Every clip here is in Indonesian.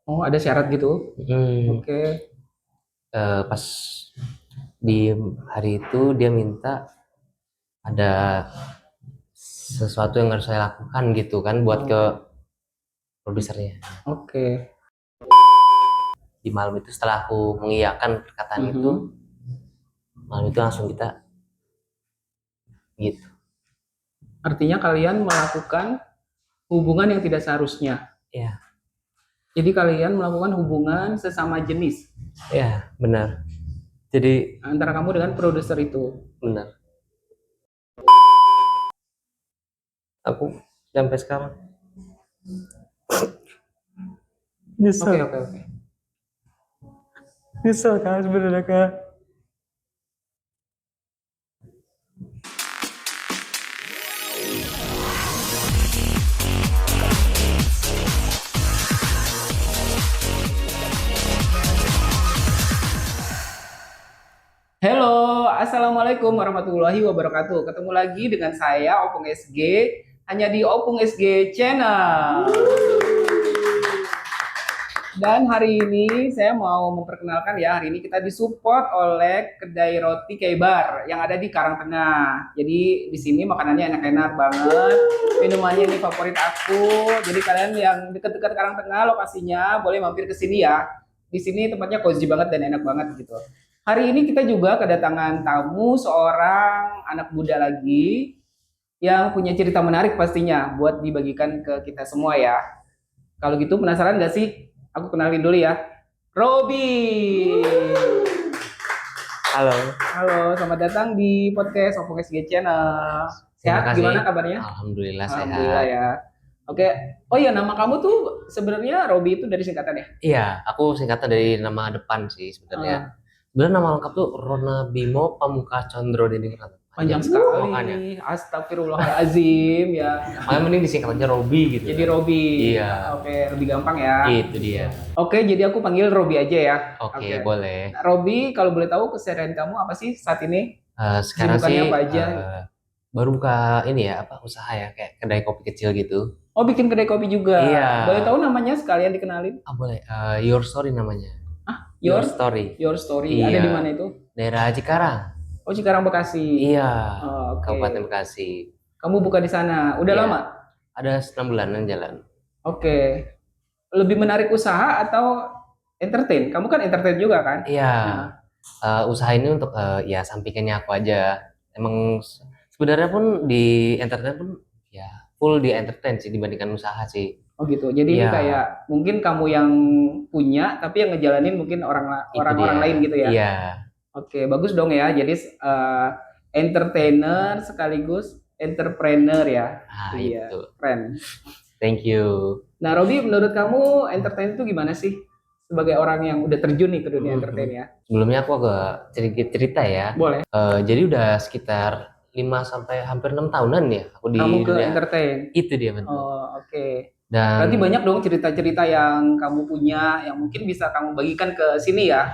Oh, ada syarat gitu. Hmm, Oke. pas di hari itu dia minta ada sesuatu yang harus saya lakukan gitu kan buat ke Oh, produsernya. oke. Di malam itu setelah aku mengiyakan perkataan itu, Mhm. malam itu langsung kita gitu. Artinya kalian melakukan hubungan yang tidak seharusnya. Ya, Jadi kalian melakukan hubungan sesama jenis ya benar. Jadi antara kamu dengan produser itu. benar. Aku sampai sekarang Oke, nyesel, oke, oke. nyesel kan sebenarnya kak. Halo, assalamualaikum warahmatullahi wabarakatuh. Ketemu lagi dengan saya Opung SG hanya di Opung SG Channel. Dan hari ini saya mau memperkenalkan ya, hari ini kita disupport oleh kedai roti Keibar yang ada di Karangtengah. Jadi di sini makanannya enak-enak banget, minumannya ini favorit aku. Jadi kalian yang dekat-dekat Karangtengah lokasinya boleh mampir ke sini ya. Di sini tempatnya cozy banget dan enak banget gitu. Hari ini kita juga kedatangan tamu seorang anak muda lagi yang punya cerita menarik pastinya buat dibagikan ke kita semua ya. Kalau gitu penasaran nggak sih? Aku kenalin dulu ya. Robi. Halo, Halo, selamat datang di podcast Opung SG Channel. terima Sehat? kasih. Gimana kabarnya? Alhamdulillah Alhamdulillah sehat. ya. Oke. Oh iya, nama kamu tuh sebenarnya Robi itu dari singkatan ya? Iya, aku singkatan dari nama depan sih sebenarnya. Ah, Sebenarnya nama lengkap tuh Rona Bimo Pamuka Condro Diningrat. Panjang. panjang sekali. Makanya. Astagfirullahalazim ya. Makanya mending disingkat aja Robi gitu Jadi kan. Robi. Iya, Oke, lebih gampang ya. itu dia. Oke, jadi aku panggil Robi aja ya. Oke, Oke. boleh. Nah, Robi, kalau boleh tahu keseharian kamu apa sih saat ini? Sekarang sih Kesibukannya apa aja? baru buka ini ya, apa usaha ya, kayak kedai kopi kecil gitu. Oh, bikin kedai kopi juga. Iya, Boleh tahu namanya sekalian dikenalin? boleh. Your Story namanya. Ah, Your Your Story. Your Story. Ada di Iya, mana itu? daerah Cikarang. Oh, Cikarang Bekasi. Iya, Oh, oke. Kabupaten Bekasi. Kamu buka di sana. Udah Iya, lama? ada 6 bulanan jalan. Oke. Lebih menarik usaha atau entertain? Kamu kan entertain juga kan? Iya, Nah, usaha ini untuk ya sampingannya aku aja. Emang sebenarnya pun di entertain pun ya full di entertain sih dibandingkan usaha sih. oh gitu. Jadi ini Iya, kayak mungkin kamu yang punya, tapi yang ngejalanin mungkin itu orang-orang dia. lain gitu ya. Iya. Oke, bagus dong ya. Jadi entertainer sekaligus entrepreneur ya. Ah, Iya, itu. keren. Thank you. Nah, Robi, menurut kamu entertain itu gimana sih? Sebagai orang yang udah terjun nih ke dunia Mhm. entertain ya. Sebelumnya aku agak sedikit cerita ya. Boleh. Jadi udah sekitar 5 sampai hampir 6 tahunan ya aku di Kamu ke dunia. entertain. Itu dia betul. Oh, oke. Berarti Dan banyak dong cerita-cerita yang kamu punya yang mungkin bisa kamu bagikan ke sini ya.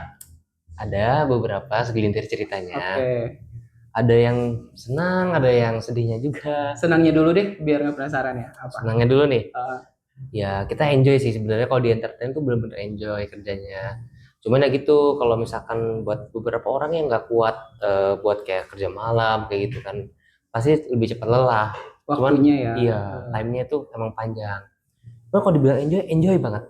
ada beberapa segelintir ceritanya. Oke. Ada yang senang, ada yang sedihnya juga. Senangnya dulu deh biar nggak penasaran ya. Apa? Senangnya dulu nih. Eh, Ya kita enjoy sih sebenarnya kalau di entertain tuh bener-bener enjoy kerjanya. Cuman ya gitu kalau misalkan buat beberapa orang yang nggak kuat buat kayak kerja malam kayak gitu kan pasti lebih cepat lelah. Cuman waktunya ya. iya time-nya tuh emang panjang. Cuman kalau dibilang enjoy, enjoy banget.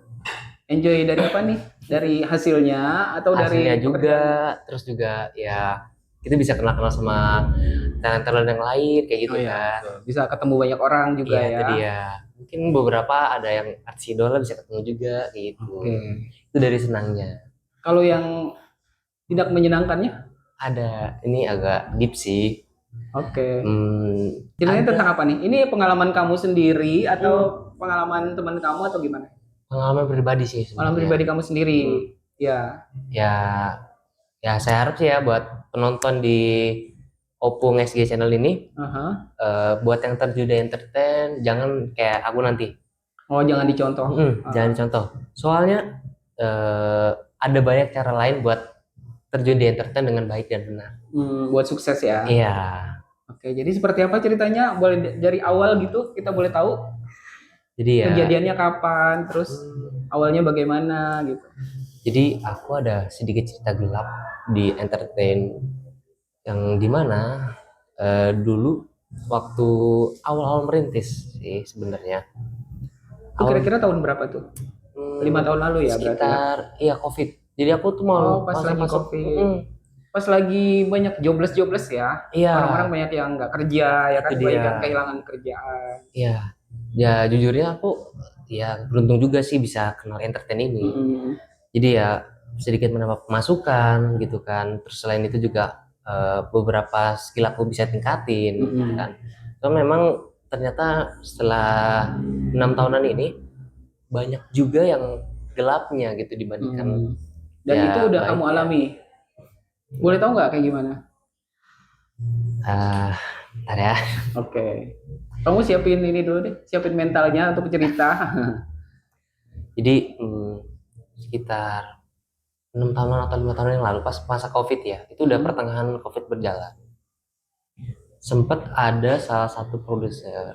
Enjoy dari apa nih? Dari hasilnya atau Hasilnya dari juga, pekerjaannya? terus juga ya kita bisa kenal-kenal sama talent-talent yang lain kayak Oh gitu ya, kan. betul. Bisa ketemu banyak orang juga Iya itu ya. dia. Mungkin beberapa ada yang artis idola bisa ketemu juga kayak gitu. Oke. Itu dari senangnya. Kalau yang tidak menyenangkannya? Ada ini agak deep sih. Oke. Ceritanya Ada tentang apa nih? Ini pengalaman kamu sendiri atau pengalaman teman kamu atau gimana? pengalaman pribadi sih Pengalaman sebenarnya. pribadi kamu sendiri. Hmm, Ya. Ya, ya saya harap sih ya buat penonton di Opung SG Channel ini, Aha. buat yang terjun di entertain, jangan kayak aku nanti. Oh, jangan dicontoh. Jangan contoh. Soalnya eh, ada banyak cara lain buat terjun di entertain dengan baik dan benar. Buat sukses ya. Iya. Oke, jadi seperti apa ceritanya? Boleh dari awal gitu kita boleh tahu? Jadi ya, Kejadiannya kapan, terus awalnya bagaimana gitu. jadi aku ada sedikit cerita gelap di entertain yang dimana dulu waktu awal-awal merintis sih sebenarnya. Itu Awal kira-kira tahun berapa tuh? 5 tahun lalu ya berarti ya? sekitar iya COVID. Jadi aku tuh mau Oh, pas lagi masuk-masuk, COVID. Pas lagi banyak jobless-jobless ya. iya Orang-orang banyak yang nggak kerja, ya itu kan? dia. Banyak yang kehilangan kerjaan. Iya, ya jujurnya aku ya beruntung juga sih bisa kenal entertain ini. Mm-mm. Jadi ya sedikit menambah pemasukan gitu kan. Terus selain itu juga beberapa skill aku bisa tingkatin gitu Mm-mm. kan. So memang ternyata setelah 6 tahunan ini banyak juga yang gelapnya gitu dibandingkan Mm. Dan itu ya udah kamu baiknya. alami. Boleh tahu nggak kayak gimana? Ah, ntar ya. Oke. Kamu siapin ini dulu deh, siapin mentalnya untuk cerita. Jadi sekitar 6 tahunan atau 5 tahun yang lalu pas masa COVID ya, itu udah Mm. pertengahan COVID berjalan. Sempet ada salah satu produser,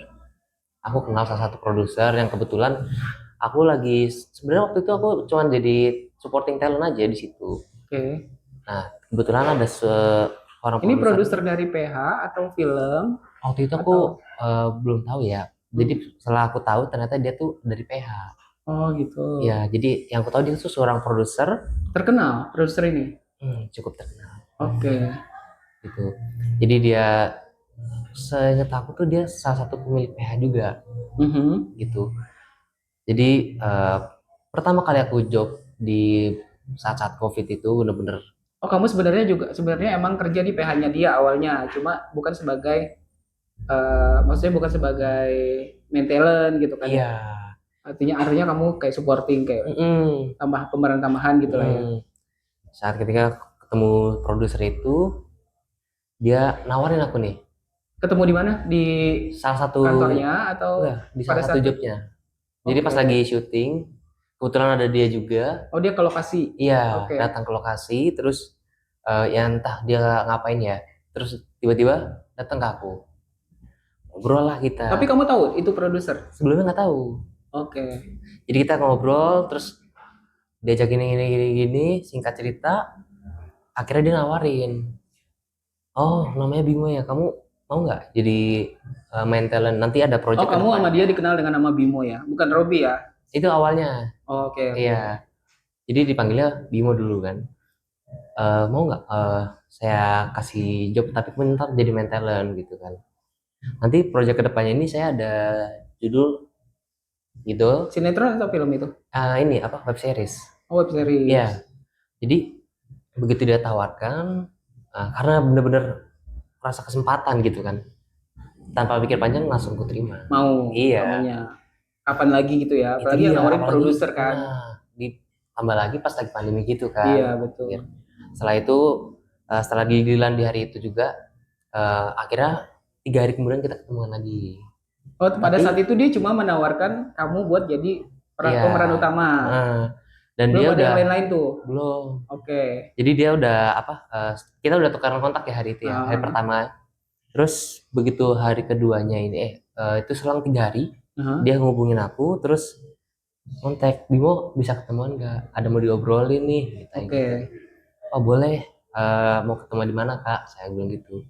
aku kenal salah satu produser yang kebetulan aku lagi sebenarnya waktu itu aku cuma jadi supporting talent aja di situ. Oke. Nah, kebetulan ada seorang Ini produser. produser dari PH atau film Waktu itu aku atau belum tahu ya. Jadi Hmm. setelah aku tahu ternyata dia tuh dari PH. Oh gitu. Ya, jadi yang aku tahu dia tuh seorang produser Terkenal produser ini. cukup terkenal Oke. gitu. Jadi dia, seingat aku tuh dia salah satu pemilik PH juga Mhm. gitu. Jadi pertama kali aku job di saat-saat COVID itu bener-bener Oh, kamu sebenarnya emang kerja di PH-nya dia awalnya, cuma bukan sebagai maksudnya bukan sebagai main talent gitu kan iya. ya. Artinya kamu kayak supporting kayak Mm-mm, pemeran tambahan gitu lah ya. mm. Saat ketika ketemu produser itu dia nawarin aku nih Ketemu di mana? Di salah satu, kantornya atau enggak, di pada salah satu saat itu? jobnya. Jadi pas lagi Oke. syuting kebetulan ada dia juga. Oh, dia ke lokasi. Iya, Oke. datang ke lokasi terus ya entah dia ngapain ya. Terus tiba-tiba datang ke aku. Ngobrol lah kita. Tapi kamu tahu itu produser? Sebelumnya nggak tahu. Oke. Jadi kita ngobrol terus diajak gini gini gini gini, singkat cerita akhirnya dia nawarin. Oh, namanya Bimo ya. Kamu mau nggak jadi main talent? Nanti ada Oh, project ke kamu sama depannya. dia dikenal dengan nama Bimo ya, bukan Robby ya? Itu awalnya. Oke, Iya. oke. Jadi dipanggilnya Bimo dulu kan. Mau nggak saya kasih job tapi kamu ntar jadi main talent gitu kan. Nanti project kedepannya ini saya ada judul gitu. Sinetron atau film itu? Ini apa, web series. Oh, web Iya, series. jadi begitu dia tawarkan, karena bener-bener rasa kesempatan gitu kan, tanpa pikir panjang langsung ku terima. Mau Iya, kamunya. Kapan lagi gitu ya? itu Apalagi yang dia. nawarin Apalagi produser kan. ditambah lagi pas lagi pandemi gitu kan. Iya, betul. Iya. Setelah itu setelah deal di hari itu juga, akhirnya 3 hari kemudian kita ketemuan lagi. Oh, pada saat Tapi itu dia cuma menawarkan kamu buat jadi iya, pemeran utama. eh, dan Belum dia ada udah yang lain-lain tuh. belum. Oke. Jadi dia udah apa? Kita udah tukaran kontak ya hari itu ya, hari Ah, pertama. Terus begitu hari keduanya ini, itu selang 3 hari, ah. dia ngubungin aku, terus kontak, Bimo bisa ketemuan nggak? Ada mau diobrolin nih, kayak Oke. gitu. Oh boleh, mau ketemu di mana kak? Saya bilang gitu.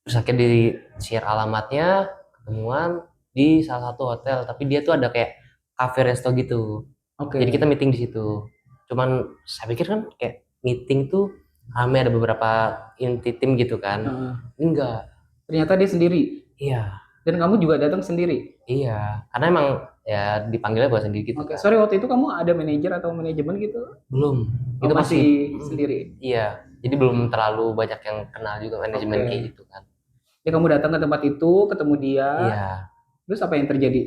Terus akhirnya di share alamatnya, ketemuan di salah satu hotel, tapi dia tuh ada kayak cafe resto gitu. Jadi kita Oke. meeting di situ. Cuman saya pikir kan kayak meeting tuh rame, ada beberapa inti tim gitu kan. Ah, Enggak. ternyata dia sendiri. Iya, Dan kamu juga datang sendiri. iya. Karena emang ya dipanggilnya buat sendiri gitu Oke. kan. Sorry, waktu itu kamu ada manajer atau manajemen gitu? Belum. Oh, Itu masih masih mm, sendiri. iya. Jadi belum terlalu banyak yang kenal juga manajemen kayak Oke. gitu kan. Jadi kamu datang ke tempat itu, ketemu dia, Iya. terus apa yang terjadi?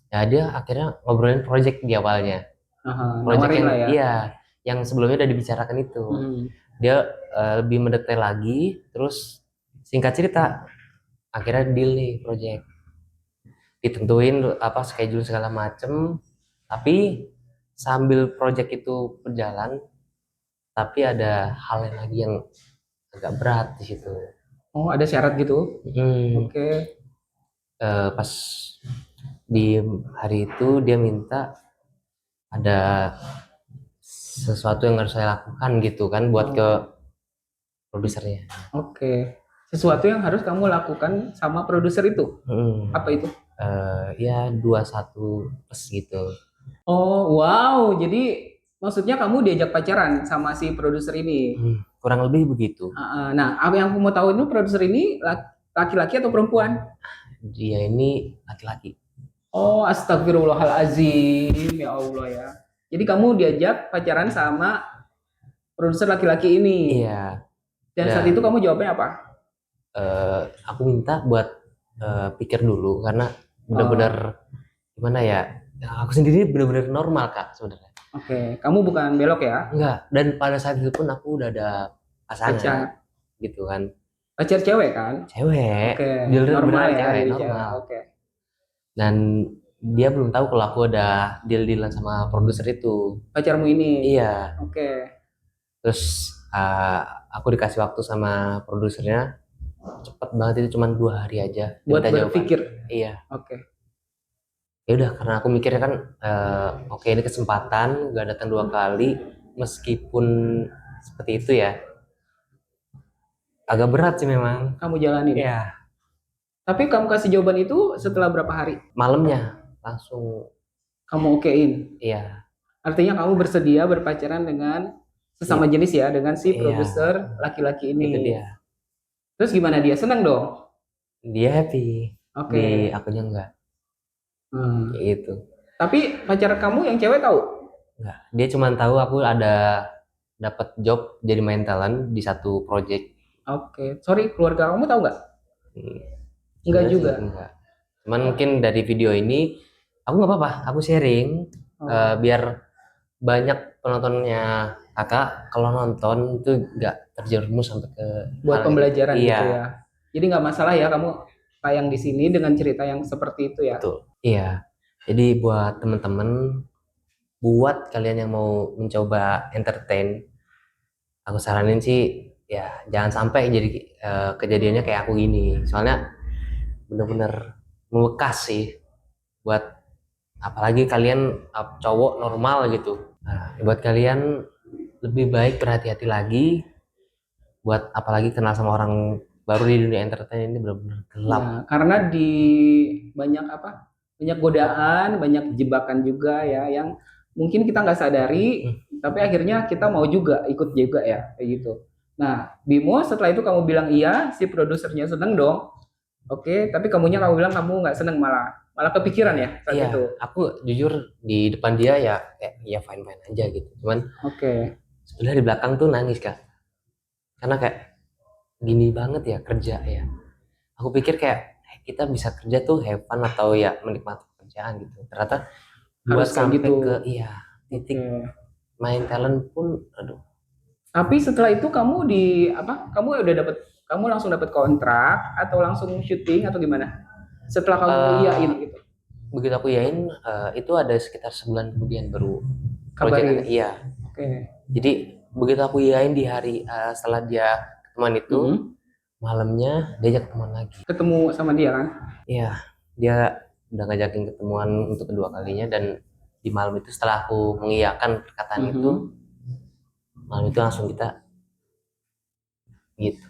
Ya dia akhirnya ngobrolin project di awalnya. Aha, Project nawarin yang lah ya. iya, yang sebelumnya udah dibicarakan itu. Hmm. Dia lebih mendetail lagi, terus singkat cerita akhirnya deal nih project. Ditentuin apa schedule segala macem, tapi sambil project itu berjalan tapi ada hal yang lagi yang agak berat di situ. Oh, ada syarat gitu. Hmm, Oke. pas Di hari itu dia minta ada sesuatu yang harus saya lakukan gitu kan buat ke produsernya. Oke. Sesuatu yang harus kamu lakukan sama produser itu. Hmm. Apa itu? Ya 21 plus gitu. Oh, wow. Jadi maksudnya kamu diajak pacaran sama si produser ini. Kurang lebih begitu. Nah, apa yang aku mau tahu itu produser ini laki-laki atau perempuan? Dia ini laki-laki. Oh, astagfirullahalazim. Ya Allah ya. Jadi kamu diajak pacaran sama produser laki-laki ini. Iya. Dan saat Dan itu kamu jawabnya apa? aku minta buat pikir dulu karena benar-benar gimana ya, aku sendiri benar-benar normal kak sebenarnya. Oke, kamu bukan belok ya? Enggak, dan pada saat itu pun aku udah ada Pacar, pasangan gitu kan, pacar cewek kan? cewek, Oke, bener normal beneran ya cewek jadi cewek. normal. Oke. Dan dia belum tahu kalau aku ada deal-dealan sama produser itu. Pacarmu ini. Iya, Oke. terus aku dikasih waktu sama produsernya cepet banget, itu cuma 2 hari aja Buat minta jawaban. berpikir. Iya, Oke. ya udah karena aku mikirnya kan oke ini kesempatan gak datang 2 kali, meskipun seperti itu ya agak berat sih memang. Kamu jalanin. Iya, Tapi kamu kasih jawaban itu setelah berapa hari? malamnya langsung. Kamu okein. Iya, Artinya kamu bersedia berpacaran dengan sesama iya, jenis ya, dengan si iya, produser laki-laki itu ini. dia. Terus gimana dia? Senang dong? Dia happy, Oke. di akunya enggak. Hmm. Kayak gitu. Tapi pacar kamu yang cewek tahu? Enggak, dia cuma tahu aku ada dapat job jadi main talent di satu project. Oke. Sorry, keluarga kamu tahu nggak? Hmm, Enggak sebenarnya sih juga. enggak. Cuman mungkin dari video ini aku nggak apa-apa, aku sharing Oh. biar banyak penontonnya kakak kalau nonton itu nggak terjerumus sampai ke Buat hal itu. pembelajaran Iya, gitu ya. Jadi nggak masalah ya kamu tayang di sini dengan cerita yang seperti itu ya. betul. Iya. Jadi buat temen-temen, buat kalian yang mau mencoba entertain, aku saranin sih ya jangan sampai jadi kejadiannya kayak aku gini. Soalnya bener-bener membekas sih buat apalagi kalian cowok normal gitu. Nah, buat kalian lebih baik berhati-hati lagi, buat apalagi kenal sama orang baru di dunia entertain ini benar-benar gelap. Ya, karena di banyak apa? Banyak godaan, banyak jebakan juga ya yang mungkin kita nggak sadari, tapi akhirnya kita mau juga ikut juga ya kayak gitu. Nah, Bimo setelah itu kamu bilang iya, si produsernya seneng dong. Oke, tapi kamu bilang kamu nggak seneng malah malah kepikiran ya saat Iya, itu. aku jujur di depan dia ya ya fine fine aja gitu. Cuman Oke. sebenarnya di belakang tuh nangis kak, karena kayak gini banget ya kerja ya. Aku pikir kayak kita bisa kerja tuh have fun atau ya menikmati pekerjaan gitu. Ternyata buat Harus kayak sampai gitu. ke iya titik Oke. main talent pun, aduh. Tapi setelah itu kamu di apa? Kamu udah dapat kamu langsung dapat kontrak atau langsung syuting atau gimana? Setelah kamu iyain eh gitu. Begitu aku yain itu ada sekitar sebulan kemudian baru project ada. Kabarin. Iya, Oke. jadi begitu aku yain di hari setelah dia ketemuan itu, Mm-mm. malamnya diajak ketemuan lagi. Ketemu sama dia kan? Iya, dia udah ngajakin ketemuan untuk kedua kalinya, dan di malam itu setelah aku mengiyakan perkataan itu, Mhm. malam itu langsung kita gitu.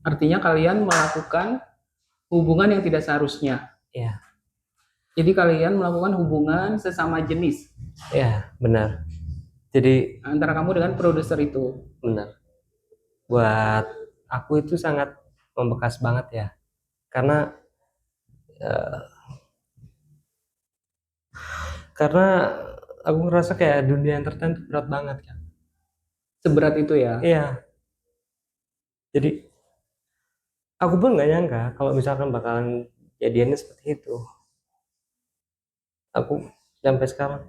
Artinya kalian melakukan hubungan yang tidak seharusnya. Ya, Jadi kalian melakukan hubungan sesama jenis ya benar. Jadi antara kamu dengan produser itu. benar. Buat aku itu sangat membekas banget ya, karena eh, karena aku ngerasa kayak dunia entertain tuh berat banget kan. Seberat itu ya. Iya, jadi aku pun nggak nyangka kalau misalkan bakalan jadiannya seperti itu. Aku sampai sekarang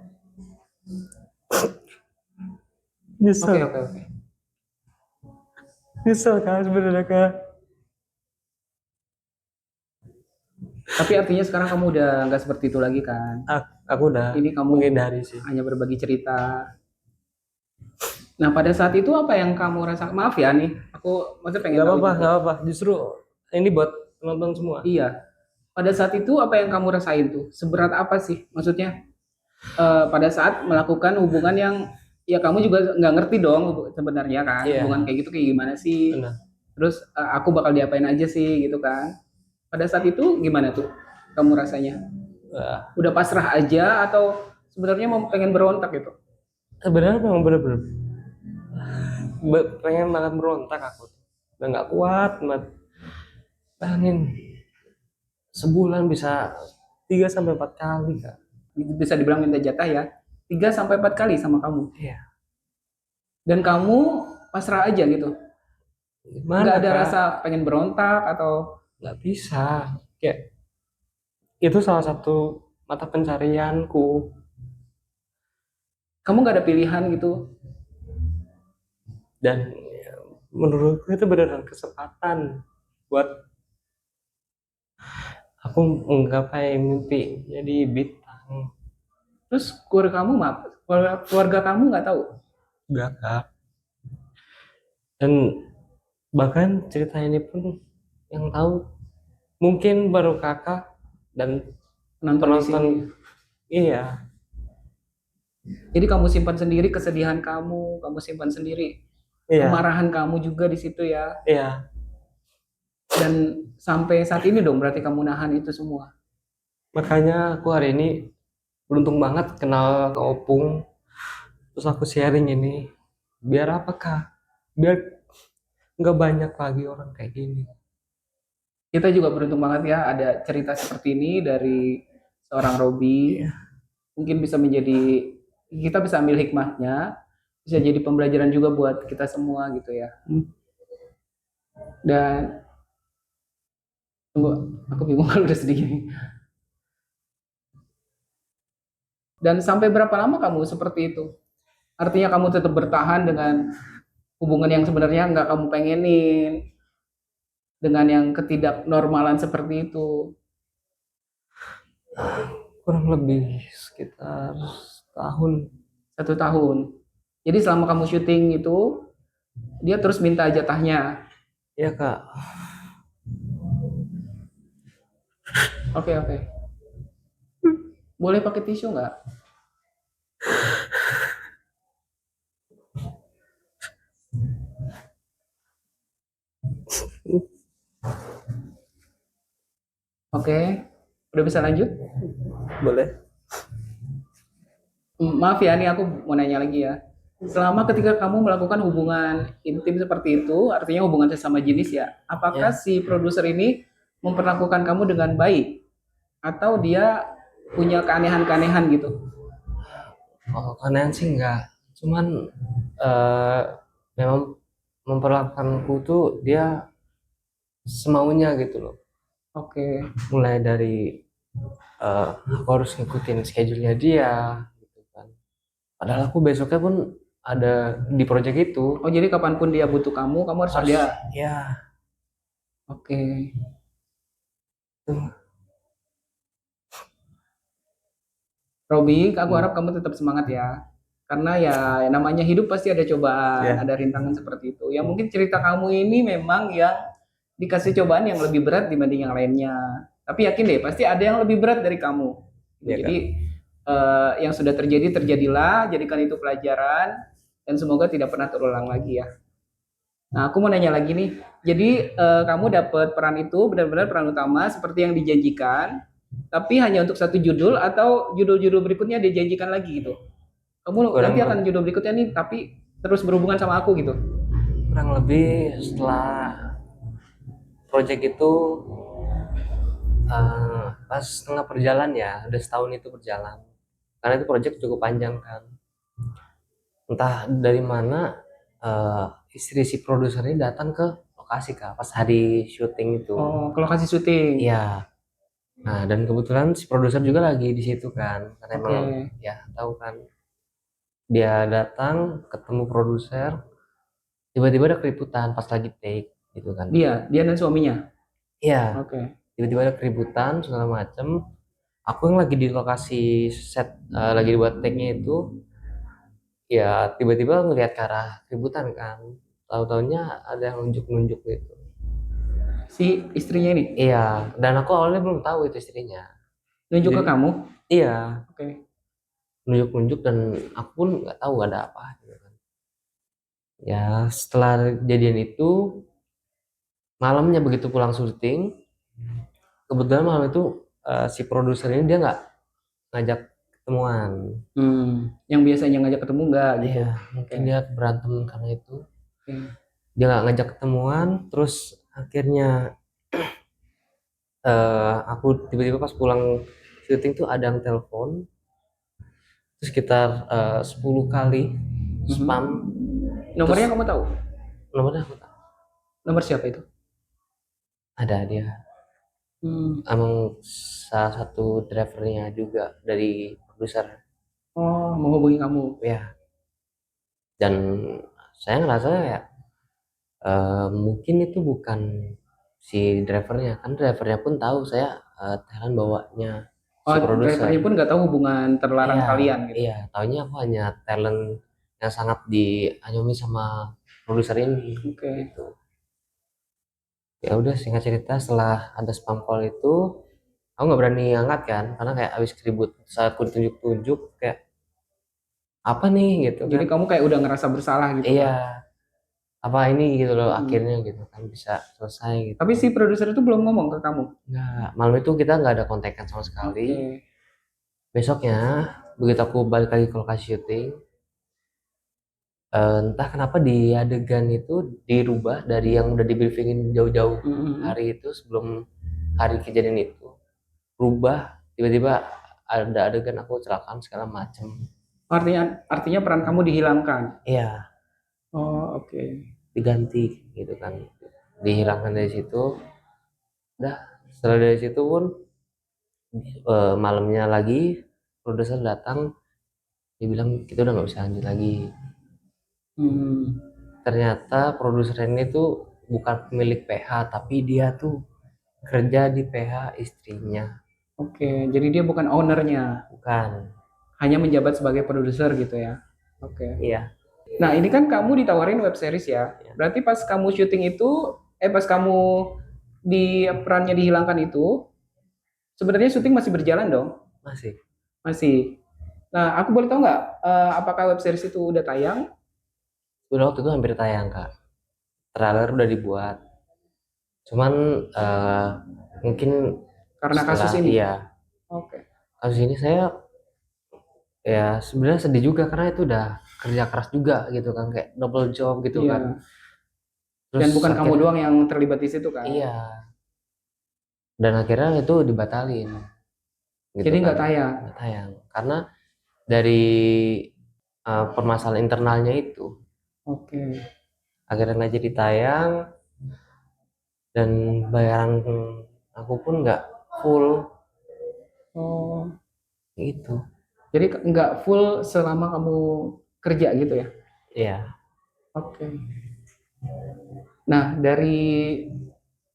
Oke, nyesel, oke, oke. nyesel kan sebenarnya kak. Tapi artinya sekarang kamu udah nggak seperti itu lagi kan? Aku udah Ini kamu menghindari sih. hanya berbagi cerita. Nah, pada saat itu apa yang kamu rasa? Maaf ya nih, aku maksudnya pengen Nggak tahu apa-apa, juga. nggak apa-apa. Justru ini buat penonton semua. Iya. pada saat itu apa yang kamu rasain tuh? Seberat apa sih? Maksudnya pada saat melakukan hubungan yang ya kamu juga nggak ngerti dong sebenarnya kan hubungan Iya, kayak gitu kayak gimana sih? benar. Terus aku bakal diapain aja sih gitu kan? Pada saat itu gimana tuh kamu rasanya? Wah, Udah pasrah aja atau sebenarnya mau pengen berontak gitu? sebenarnya memang bener-bener pengen banget berontak aku tuh. Udah nggak kuat banget. Bayangin sebulan bisa 3 sampai 4 kali, Kak. Bisa dibilang minta jatah ya 3 sampai 4 kali sama kamu Iya, dan kamu pasrah aja gitu, nggak gimana, ada Kak? rasa pengen berontak atau Nggak bisa. Kayak itu salah satu mata pencarianku. kamu nggak ada pilihan gitu. Dan ya, menurutku itu beneran kesempatan buat aku menggapai mimpi jadi bintang. Terus keluarga kamu maaf, keluarga kamu nggak tahu Enggak, Kak. Dan bahkan cerita ini pun yang tahu mungkin baru kakak dan penonton di sini. penonton. Iya, Jadi kamu simpan sendiri kesedihan kamu simpan sendiri iya, kemarahan kamu juga di situ ya. iya. Dan sampai saat ini dong berarti kamu nahan itu semua. Makanya aku hari ini beruntung banget kenal ke Opung. Terus aku sharing ini. Biar apa, Kak? Biar nggak banyak lagi orang kayak gini. Kita juga beruntung banget ya ada cerita seperti ini dari seorang Robi. Iya. Mungkin bisa menjadi kita bisa ambil hikmahnya, bisa jadi pembelajaran juga buat kita semua gitu ya. Dan tunggu, aku bingung kalau udah sedih gini. Dan sampai berapa lama kamu seperti itu? Artinya kamu tetap bertahan dengan hubungan yang sebenarnya nggak kamu pengenin, dengan yang ketidaknormalan seperti itu. Kurang lebih sekitar setahun. 1 tahun. Jadi selama kamu syuting itu, dia terus minta jatahnya. Ya, Kak. Oke, oke. Boleh pakai tisu nggak? Oke. Udah bisa lanjut? Boleh. Maaf ya, nih aku mau nanya lagi ya. Selama ketika kamu melakukan hubungan intim seperti itu, artinya hubungan sesama jenis ya, apakah Ya. si produser ini memperlakukan kamu dengan baik? Atau dia punya keanehan-keanehan gitu? Oh, kalian sih enggak. Cuman eh memang memperlakukanku tuh dia semaunya gitu loh. Oke. Mulai dari aku harus ngikutin schedule-nya dia gitu kan. Padahal aku besoknya pun ada di project itu. Oh, jadi kapanpun dia butuh kamu harus Harus ada. ya. Oke. Robi, aku harap kamu tetap semangat ya. Karena ya namanya hidup pasti ada cobaan, Ya, ada rintangan seperti itu. Ya mungkin cerita kamu ini memang yang dikasih cobaan yang lebih berat dibanding yang lainnya. Tapi yakin deh, pasti ada yang lebih berat dari kamu. ya Jadi Kak. yang sudah terjadi terjadilah, jadikan itu pelajaran dan semoga tidak pernah terulang lagi ya. Nah, aku mau nanya lagi nih. Jadi kamu dapat peran itu benar-benar peran utama seperti yang dijanjikan, tapi hanya untuk satu judul atau judul-judul berikutnya dijanjikan lagi gitu. Kamu Kurang nanti akan lebih, judul berikutnya nih, tapi terus berhubungan sama aku gitu. kurang lebih setelah project itu pas setengah perjalanan ya, udah setahun itu berjalan. Karena itu project cukup panjang kan. Entah dari mana istri si produser ini datang ke lokasi Kak pas hari syuting itu. Oh, ke lokasi syuting. Iya. Nah, dan kebetulan si produser juga lagi di situ kan. Karena emang Oke. ya tahu kan dia datang ketemu produser, tiba-tiba ada keributan pas lagi take gitu kan. Dia dan suaminya. Iya, Oke. tiba-tiba ada keributan segala macem. Aku yang lagi di lokasi set lagi dibuat take-nya itu ya tiba-tiba ngelihat ke arah keributan kan. Tahu-taunya ada yang nunjuk-nunjuk gitu. si istrinya ini Iya, dan aku awalnya belum tahu itu istrinya. nunjuk ke Jadi kamu. iya, Oke. nunjuk-nunjuk dan aku pun nggak tahu ada apa gitu kan. Ya setelah kejadian itu, malamnya begitu pulang syuting, kebetulan malam itu si produser ini dia nggak ngajak ketemuan. Yang biasanya ngajak ketemu enggak gitu. Iya, Oke. mungkin dia berantem karena itu. Oke. Dia nggak ngajak ketemuan, terus akhirnya aku tiba-tiba pas pulang syuting tuh ada yang telepon, terus sekitar 10 kali Mhm. spam, terus Nomornya kamu tahu? nomornya aku tahu. Nomor siapa itu? Ada dia, Hmm. emang salah satu drivernya juga dari produser Oh, menghubungi kamu. ya. Dan saya ngerasa ya mungkin itu bukan si drivernya, kan drivernya pun tahu saya Thailand bawanya si Oh, produser. drivernya pun nggak tahu hubungan terlarang Iya, kalian gitu. iya, taunya aku hanya talent yang sangat diayomi sama produser ini Oke. gitu. Ya udah, singkat cerita setelah ada spam call itu aku nggak berani angkat kan karena kayak habis keribut saat aku ditunjuk-tunjuk kayak apa nih gitu Jadi kan. kamu kayak udah ngerasa bersalah gitu Iya, kan? apa ini gitu loh Mm-mm. akhirnya gitu kan bisa selesai gitu Tapi kan. si produser itu belum ngomong ke kamu. Nggak, malam itu kita nggak ada kontekan sama sekali. Oke. Besoknya begitu aku balik lagi ke lokasi syuting, entah kenapa di adegan itu dirubah dari yang udah di briefingin jauh-jauh Mm-mm. hari itu sebelum hari kejadian itu, rubah tiba-tiba ada adegan aku kecelakaan segala macem. Artinya artinya peran kamu dihilangkan. Iya, Oh, oke. diganti gitu kan, dihilangkan dari situ. Udah, setelah dari situ pun malamnya lagi produser datang, dia bilang kita udah nggak bisa lanjut lagi. Hmm. Ternyata produser ini tuh bukan pemilik PH, tapi dia tuh kerja di PH istrinya. Oke, jadi dia bukan ownernya, Bukan. hanya menjabat sebagai produser gitu ya. Oke. Iya, Nah, ini kan kamu ditawarin web series ya. iya. Berarti pas kamu syuting itu, pas kamu di perannya dihilangkan itu, sebenarnya syuting masih berjalan dong? Masih. Masih. Nah, aku boleh tahu nggak, apakah web series itu udah tayang Udah waktu itu hampir tayang, Kak. Trailer udah dibuat. Cuman eh, mungkin karena setelah kasus ini? iya Oke. kasus ini saya ya sebenarnya sedih juga karena itu udah kerja keras juga gitu kan, kayak double job gitu kan. Iya. Dan Terus bukan kamu akhirnya doang yang terlibat di situ kan? iya, dan akhirnya itu dibatalin gitu Jadi kan. nggak tayang. Nggak tayang karena dari permasalahan internalnya itu Oke. akhirnya nggak jadi tayang, dan bayaran aku pun nggak full Oh, gitu. jadi nggak full selama kamu kerja gitu ya? Iya, Oke. Nah,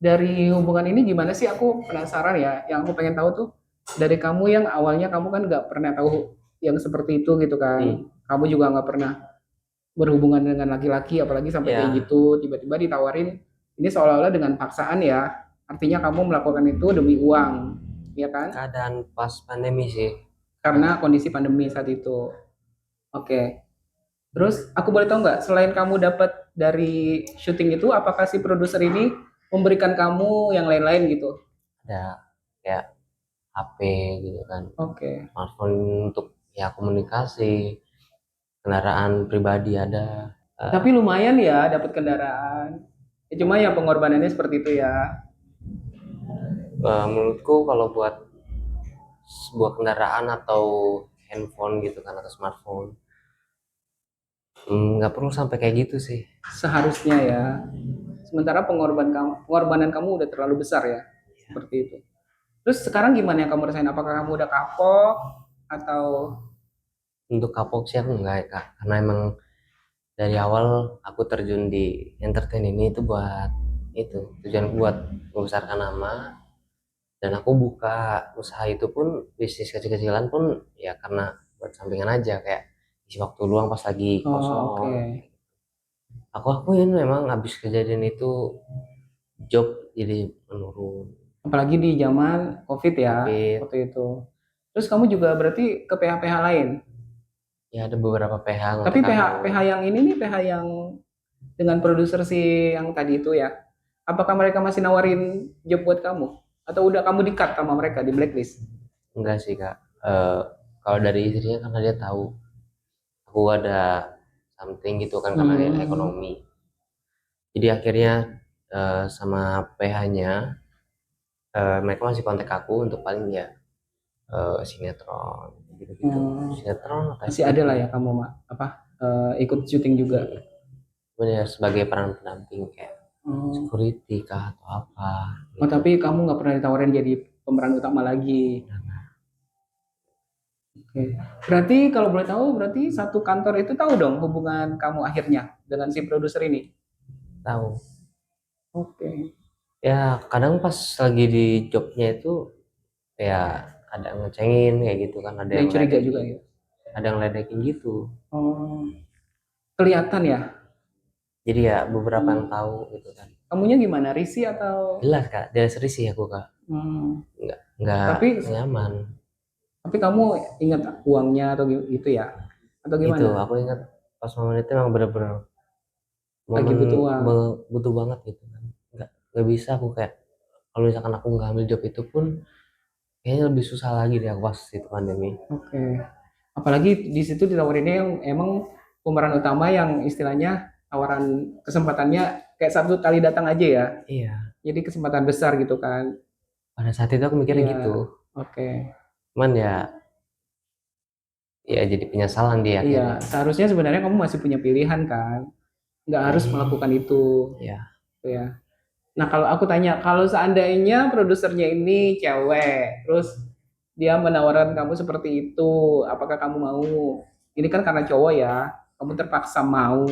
dari hubungan ini gimana sih? Aku penasaran ya. Yang aku pengen tahu tuh dari kamu yang awalnya kamu kan nggak pernah tahu yang seperti itu gitu hmm, kan. Kamu juga nggak pernah berhubungan dengan laki-laki, apalagi sampai kayak ya gitu. Tiba-tiba ditawarin ini seolah-olah dengan paksaan ya. Artinya kamu melakukan itu demi uang, ya kan? keadaan pas pandemi sih. Karena kondisi pandemi saat itu. Oke. Terus aku boleh tahu nggak, selain kamu dapat dari syuting itu, apakah si produser ini memberikan kamu yang lain-lain gitu? Ada kayak HP gitu kan, Oke. smartphone untuk ya komunikasi, kendaraan pribadi ada. Tapi Eh, lumayan ya dapat kendaraan. Ya, cuma yang pengorbanannya seperti itu ya. menurutku kalau buat sebuah kendaraan atau handphone gitu kan atau smartphone, nggak perlu sampai kayak gitu sih. Seharusnya ya. Sementara pengorbanan kamu udah terlalu besar ya. Seperti itu. Terus sekarang gimana yang kamu rasain? Apakah kamu udah kapok atau Untuk kapok sih aku nggak ya kak, karena emang dari awal aku terjun di entertain ini itu buat itu tujuan buat membesarkan nama, dan aku buka usaha itu pun bisnis kecil-kecilan pun ya karena buat sampingan aja kayak isi waktu luang pas lagi oh, oke. kosong. Aku akuin memang habis kejadian itu job jadi menurun. Apalagi di zaman COVID ya Covid, waktu itu. Terus kamu juga berarti ke PH-PH lain. ya ada beberapa PH Tapi ngontak PH aku. PH yang ini nih PH yang dengan produser si yang tadi itu ya. Apakah mereka masih nawarin job buat kamu? Atau udah kamu di-cut sama mereka di blacklist? Enggak sih kak. Kalau dari istrinya karena dia tahu aku ada something gitu kan karena ya Hmm. ekonomi. Jadi akhirnya sama PH-nya mereka masih kontak aku untuk paling ya sinetron gitu-gitu. Hmm. Sinetron atau Masih ada FTV. lah ya kamu apa ikut syuting juga. Hmm. Cuman ya sebagai peran pendamping kayak Oh. security kah atau apa Oh, gitu. tapi kamu nggak pernah ditawarin jadi pemeran utama lagi. Oke. Berarti kalau boleh tahu, berarti satu kantor itu tahu dong hubungan kamu akhirnya dengan si produser ini. Tahu. Oke. Ya kadang pas lagi di jobnya itu ya ada ngecengin kayak gitu kan, ada Ada yang yang curiga juga ledekin, ya. ada yang ledekin gitu. Oh, kelihatan ya. Jadi ya beberapa yang Hmm. tahu gitu kan. Kamunya gimana? Risih atau? Jelas kak, jelas risih aku kak. Hmm. Nggak Tapi nyaman. kamu ingat uangnya atau gitu ya? Atau Itu gimana? aku ingat pas momen itu emang bener-bener Lagi momen butuh uang. butuh banget gitu kan. Nggak bisa aku kayak kalau misalkan aku nggak ambil job itu pun kayaknya lebih susah lagi deh aku pas itu pandemi. Oke. Apalagi di situ ditawarinnya yang emang pemeran utama yang istilahnya tawaran kesempatannya kayak satu kali datang aja ya. Iya, Jadi kesempatan besar gitu kan. pada saat itu aku mikirnya Iya. gitu. Oke. Cuman ya jadi penyesalan dia Iya, akhirnya. seharusnya sebenarnya kamu masih punya pilihan kan. Nggak harus Hmm, melakukan itu. ya. Gitu ya. Nah, kalau aku tanya, kalau seandainya produsernya ini cewek, terus dia menawarkan kamu seperti itu, apakah kamu mau? Ini kan karena cowok ya, kamu terpaksa mau.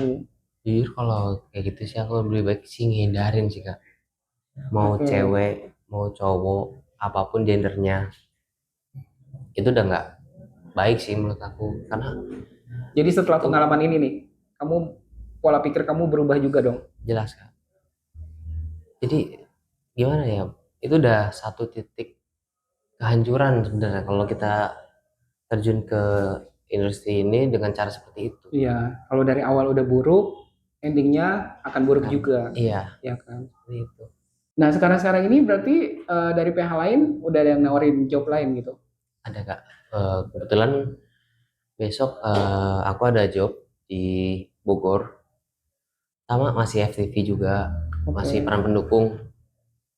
Jujur kalau kayak gitu sih aku lebih baik sih ngehindarin sih kak. Mau Oke. cewek, mau cowok, apapun gendernya, itu udah nggak baik sih menurut aku. Karena Jadi setelah itu pengalaman ini nih, kamu pola pikir kamu berubah juga dong. jelas kak. Jadi gimana ya? Itu udah satu titik kehancuran sebenarnya kalau kita terjun ke industri ini dengan cara seperti itu. Iya, kalau dari awal udah buruk, endingnya akan buruk Kan? juga, Iya, ya kan? seperti itu. Nah, sekarang-sekarang ini berarti dari pihak lain udah ada yang nawarin job lain gitu. Ada kak. Kebetulan besok aku ada job di Bogor, sama masih FTV juga, Oke. masih peran pendukung.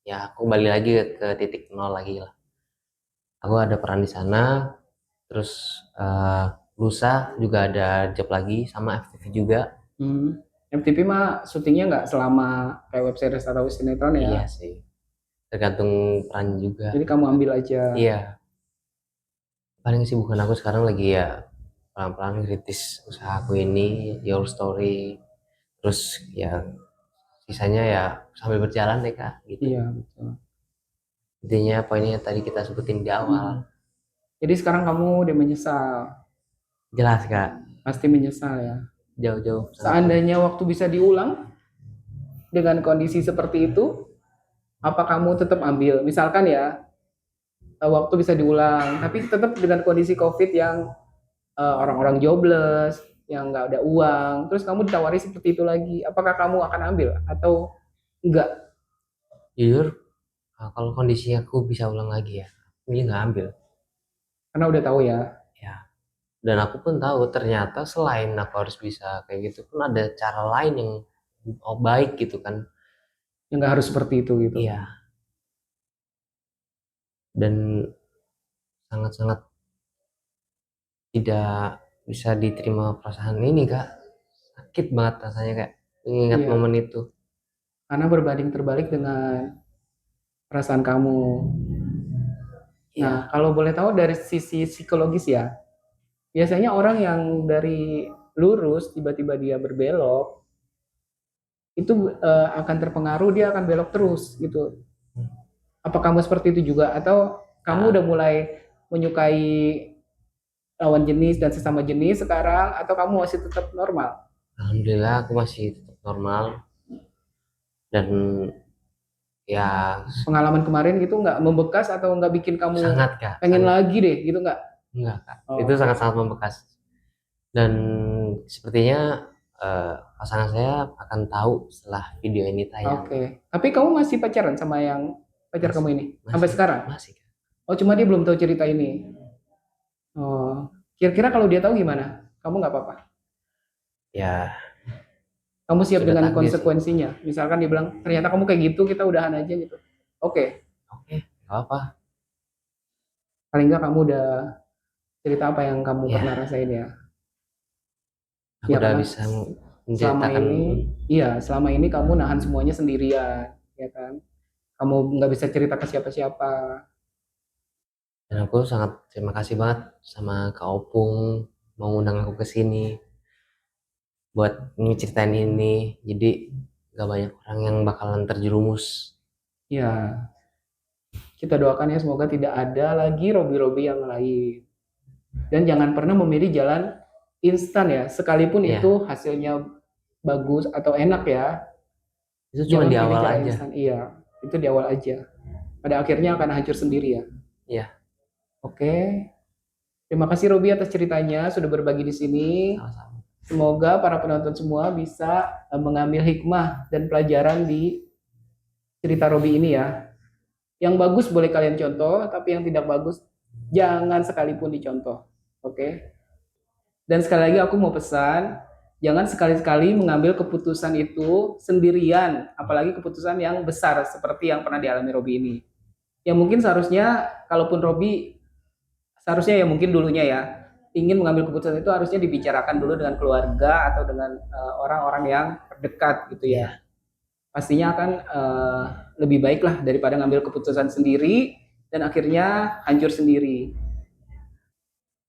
Ya aku kembali lagi ke titik nol lagi lah. Aku ada peran di sana, terus lusa juga ada job lagi sama FTV juga. Hmm. MTV mah syutingnya nggak selama kayak web series atau sinetron ya. Iya sih, tergantung peran juga Jadi gitu kamu kan. ambil aja. Iya, paling kesibukan aku sekarang lagi ya pelan-pelan kritis usaha aku ini, your story, terus ya sisanya ya sambil berjalan deh kak gitu. Iya, betul. Intinya poinnya tadi kita sebutin di awal. Hmm. Jadi sekarang kamu udah menyesal, Jelas kak, pasti menyesal ya. jauh-jauh sangat jauh. Seandainya waktu bisa diulang dengan kondisi seperti itu, apa kamu tetap ambil? Misalkan ya, waktu bisa diulang, tapi tetap dengan kondisi COVID yang orang-orang jobless, yang nggak ada uang, terus kamu ditawari seperti itu lagi, apakah kamu akan ambil atau enggak? Jujur, kalau kondisinya aku bisa ulang lagi ya, ini nggak ambil Karena udah tahu ya, ya. Dan aku pun tahu ternyata selain aku harus bisa kayak gitu pun ada cara lain yang baik gitu kan. yang nggak harus seperti itu gitu. Iya, dan sangat-sangat tidak bisa diterima perasaan ini kak. Sakit banget rasanya kayak mengingat Iya, momen itu. karena berbanding terbalik dengan perasaan kamu. Nah, Iya, kalau boleh tahu dari sisi psikologis ya, biasanya orang yang dari lurus tiba-tiba dia berbelok, itu akan terpengaruh, dia akan belok terus gitu. Apa kamu seperti itu juga atau kamu udah ya, mulai menyukai lawan jenis dan sesama jenis sekarang atau kamu masih tetap normal? alhamdulillah aku masih tetap normal dan Ya Pengalaman kemarin gitu nggak membekas atau nggak bikin kamu sangat Kak, pengen sangat. lagi deh gitu nggak? Enggak Kak, itu Oke, sangat-sangat membekas. Dan sepertinya pasangan saya akan tahu setelah video ini tayang. oke. Tapi kamu masih pacaran sama yang pacar Masih, kamu ini sampai masih, sekarang? masih Kak. Oh, cuma dia belum tahu cerita ini. Oh, kira-kira kalau dia tahu gimana? Kamu nggak apa-apa. Ya Kamu siap sudah dengan takdir sih. konsekuensinya. Misalkan dia bilang, ternyata kamu kayak gitu, kita udahan aja gitu. Oke, Oke, nggak apa. paling nggak kamu udah cerita apa yang kamu pernah Ya, rasain ya. aku Ya udah karena bisa selama menceritakan. ini, iya selama ini kamu nahan semuanya sendirian, ya kan? Kamu nggak bisa cerita ke siapa-siapa. Dan aku sangat terima kasih banget sama Kak Opung mau ngundang aku ke sini buat ngeceritain ini. Jadi gak banyak orang yang bakalan terjerumus. Ya, kita doakan ya semoga tidak ada lagi Robi-Robi yang lain. Dan jangan pernah memilih jalan instan ya, sekalipun Ya, itu hasilnya bagus atau enak ya. itu cuma Jangan di pilih awal cara aja. instan. Iya, itu di awal aja. Pada akhirnya akan hancur sendiri ya. Ya, Oke, terima kasih Robi atas ceritanya sudah berbagi di sini. sama-sama. Semoga para penonton semua bisa mengambil hikmah dan pelajaran di cerita Robi ini ya. Yang bagus boleh kalian contoh, tapi yang tidak bagus jangan sekalipun dicontoh. Oke. Dan sekali lagi aku mau pesan, jangan sekali-sekali mengambil keputusan itu sendirian, apalagi keputusan yang besar seperti yang pernah dialami Robi ini. Yang mungkin seharusnya, kalaupun Robi seharusnya ya mungkin dulunya ya ingin mengambil keputusan itu harusnya dibicarakan dulu dengan keluarga atau dengan orang-orang yang terdekat gitu ya. Iya. Pastinya akan lebih baik lah daripada ngambil keputusan sendiri dan akhirnya hancur sendiri.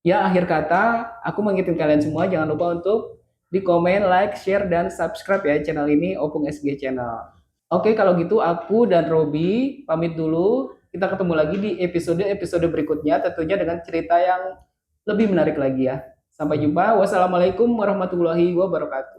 Ya, akhir kata, aku mengingatkan kalian semua jangan lupa untuk di komen, like, share, dan subscribe ya channel ini, Opung SG Channel. Oke, kalau gitu aku dan Robi pamit dulu. Kita ketemu lagi di episode-episode berikutnya, tentunya dengan cerita yang lebih menarik lagi ya. Sampai jumpa. Wassalamualaikum warahmatullahi wabarakatuh.